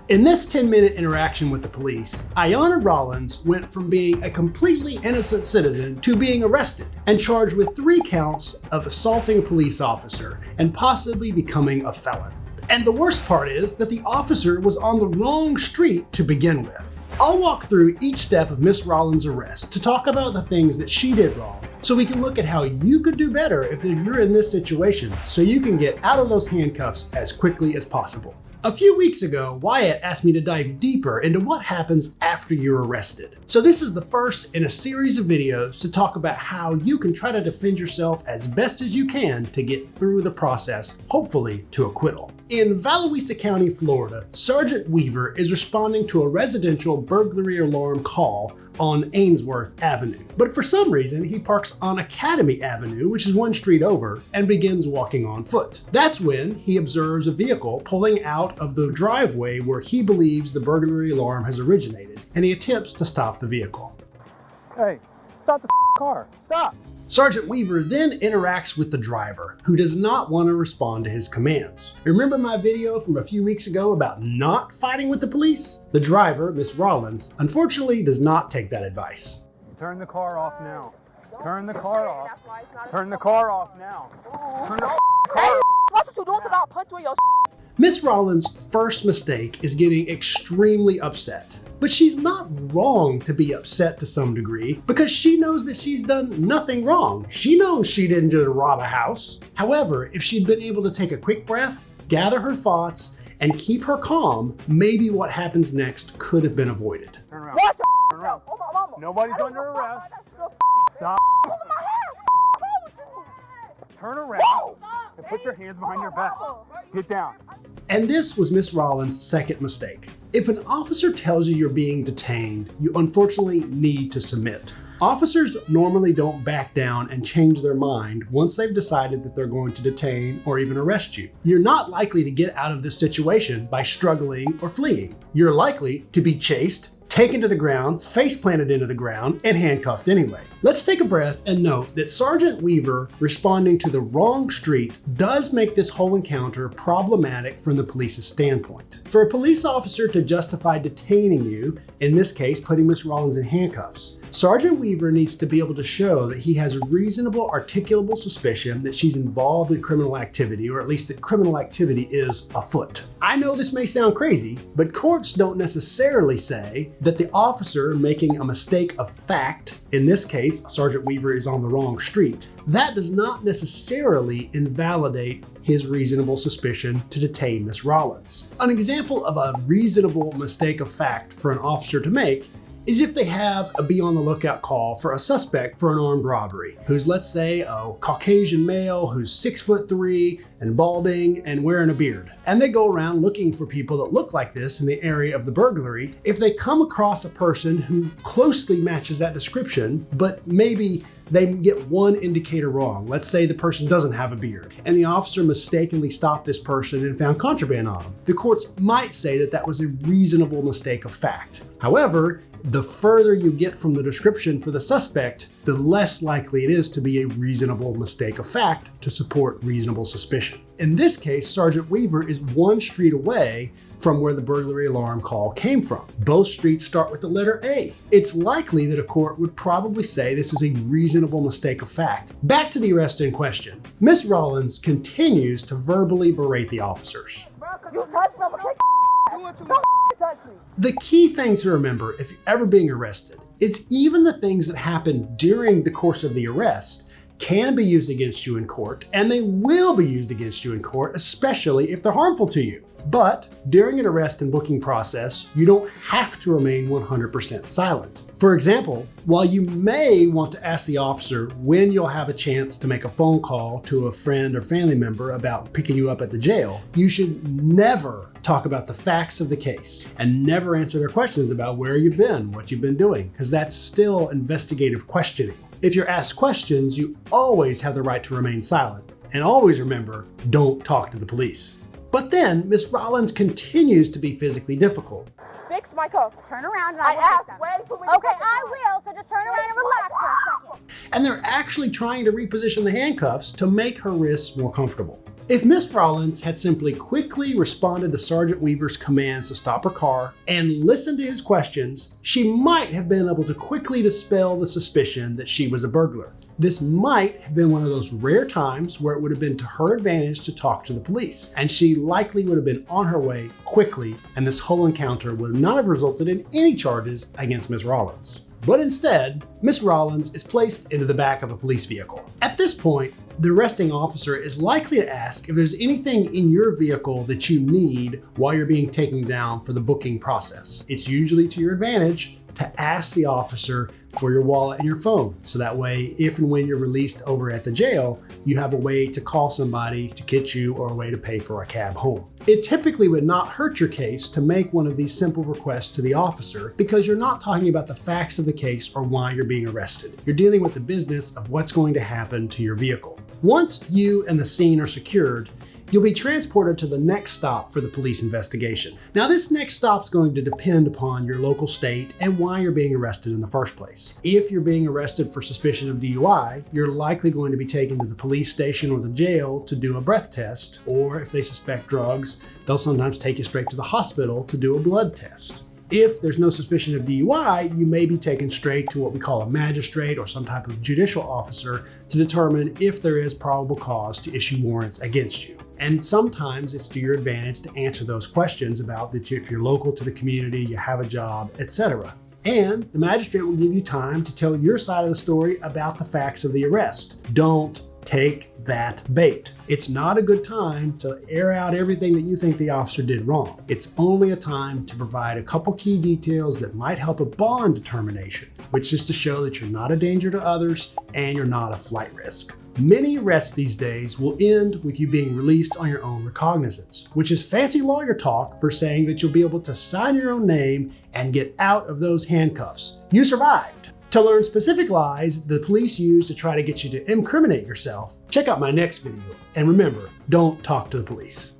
In this 10-minute interaction with the police, Ayanna Rollins went from being a completely innocent citizen to being arrested and charged with 3 counts of assaulting a police officer and possibly becoming a felon. And the worst part is that the officer was on the wrong street to begin with. I'll walk through each step of Miss Rollins' arrest to talk about the things that she did wrong, so we can look at how you could do better if you're in this situation, so you can get out of those handcuffs as quickly as possible. A few weeks ago, Wyatt asked me to dive deeper into what happens after you're arrested. So this is the first in a series of videos to talk about how you can try to defend yourself as best as you can to get through the process, hopefully to acquittal. In Valawisa County, Florida, Sergeant Weaver is responding to a residential burglary alarm call on Ainsworth Avenue. But for some reason, he parks on Academy Avenue, which is 1 street over, and begins walking on foot. That's when he observes a vehicle pulling out of the driveway where he believes the burglary alarm has originated, and he attempts to stop the vehicle. Hey, stop the car, stop! Sergeant Weaver then interacts with the driver, who does not want to respond to his commands. Remember my video from a few weeks ago about not fighting with the police? The driver, Miss Rollins, unfortunately does not take that advice. Turn the car off now. Turn the car off. Turn the car off now. Turn the car off. Watch what you doing, I'll punch you in your Miss Rollins' first mistake is getting extremely upset. But she's not wrong to be upset to some degree because she knows that she's done nothing wrong. She knows she didn't just rob a house. However, if she'd been able to take a quick breath, gather her thoughts, and keep her calm, maybe what happens next could have been avoided. Turn around. Turn around. Nobody's under arrest. Stop. Turn around and put your hands behind your back. Get down. And this was Miss Rollins' second mistake. If an officer tells you you're being detained, you unfortunately need to submit. Officers normally don't back down and change their mind once they've decided that they're going to detain or even arrest you. You're not likely to get out of this situation by struggling or fleeing. You're likely to be chased, taken to the ground, face planted into the ground, and handcuffed anyway. Let's take a breath and note that Sergeant Weaver responding to the wrong street does make this whole encounter problematic from the police's standpoint. For a police officer to justify detaining you, in this case putting Miss Rollins in handcuffs, Sergeant Weaver needs to be able to show that he has a reasonable, articulable suspicion that she's involved in criminal activity, or at least that criminal activity is afoot. I know this may sound crazy, but courts don't necessarily say that the officer making a mistake of fact, in this case, Sergeant Weaver is on the wrong street, that does not necessarily invalidate his reasonable suspicion to detain Miss Rollins. An example of a reasonable mistake of fact for an officer to make is if they have a be on the lookout call for a suspect for an armed robbery, who's, let's say, a Caucasian male who's 6'3" and balding and wearing a beard. And they go around looking for people that look like this in the area of the burglary. If they come across a person who closely matches that description, but maybe they get one indicator wrong. Let's say the person doesn't have a beard, and the officer mistakenly stopped this person and found contraband on them. The courts might say that that was a reasonable mistake of fact. However, the further you get from the description for the suspect, the less likely it is to be a reasonable mistake of fact to support reasonable suspicion. In this case, Sergeant Weaver is 1 street away from where the burglary alarm call came from. Both streets start with the letter A. It's likely that a court would probably say this is a reasonable mistake of fact. Back to the arrest in question. Miss Rollins continues to verbally berate the officers. You touch me, I'm gonna kick Don't touch me. The key thing to remember if you're ever being arrested is even the things that happen during the course of the arrest can be used against you in court, and they will be used against you in court, especially if they're harmful to you. But during an arrest and booking process, you don't have to remain 100% silent. For example, while you may want to ask the officer when you'll have a chance to make a phone call to a friend or family member about picking you up at the jail, you should never talk about the facts of the case and never answer their questions about where you've been, what you've been doing, because that's still investigative questioning. If you're asked questions, you always have the right to remain silent. And always remember, don't talk to the police. But then, Miss Rollins continues to be physically difficult. Fix my cuffs. Turn around and I I will fix asked them. way too many Okay, fucking I times. will, so just turn around and relax for a second. And they're actually trying to reposition the handcuffs to make her wrists more comfortable. If Miss Rollins had simply quickly responded to Sergeant Weaver's commands to stop her car and listened to his questions, she might have been able to quickly dispel the suspicion that she was a burglar. This might have been one of those rare times where it would have been to her advantage to talk to the police, and she likely would have been on her way quickly, and this whole encounter would not have resulted in any charges against Miss Rollins. But instead, Miss Rollins is placed into the back of a police vehicle. At this point, the arresting officer is likely to ask if there's anything in your vehicle that you need while you're being taken down for the booking process. It's usually to your advantage to ask the officer for your wallet and your phone. So that way, if and when you're released over at the jail, you have a way to call somebody to get you or a way to pay for a cab home. It typically would not hurt your case to make one of these simple requests to the officer because you're not talking about the facts of the case or why you're being arrested. You're dealing with the business of what's going to happen to your vehicle. Once you and the scene are secured, you'll be transported to the next stop for the police investigation. Now, this next stop is going to depend upon your local state and why you're being arrested in the first place. If you're being arrested for suspicion of DUI, you're likely going to be taken to the police station or the jail to do a breath test, or if they suspect drugs, they'll sometimes take you straight to the hospital to do a blood test. If there's no suspicion of DUI, you may be taken straight to what we call a magistrate or some type of judicial officer to determine if there is probable cause to issue warrants against you. And sometimes it's to your advantage to answer those questions about that if you're local to the community, you have a job, etc. And the magistrate will give you time to tell your side of the story about the facts of the arrest. Don't take that bait. It's not a good time to air out everything that you think the officer did wrong. It's only a time to provide a couple key details that might help a bond determination, which is to show that you're not a danger to others and you're not a flight risk. Many arrests these days will end with you being released on your own recognizance, which is fancy lawyer talk for saying that you'll be able to sign your own name and get out of those handcuffs. You survived. To learn specific lies the police use to try to get you to incriminate yourself, check out my next video. And remember, don't talk to the police.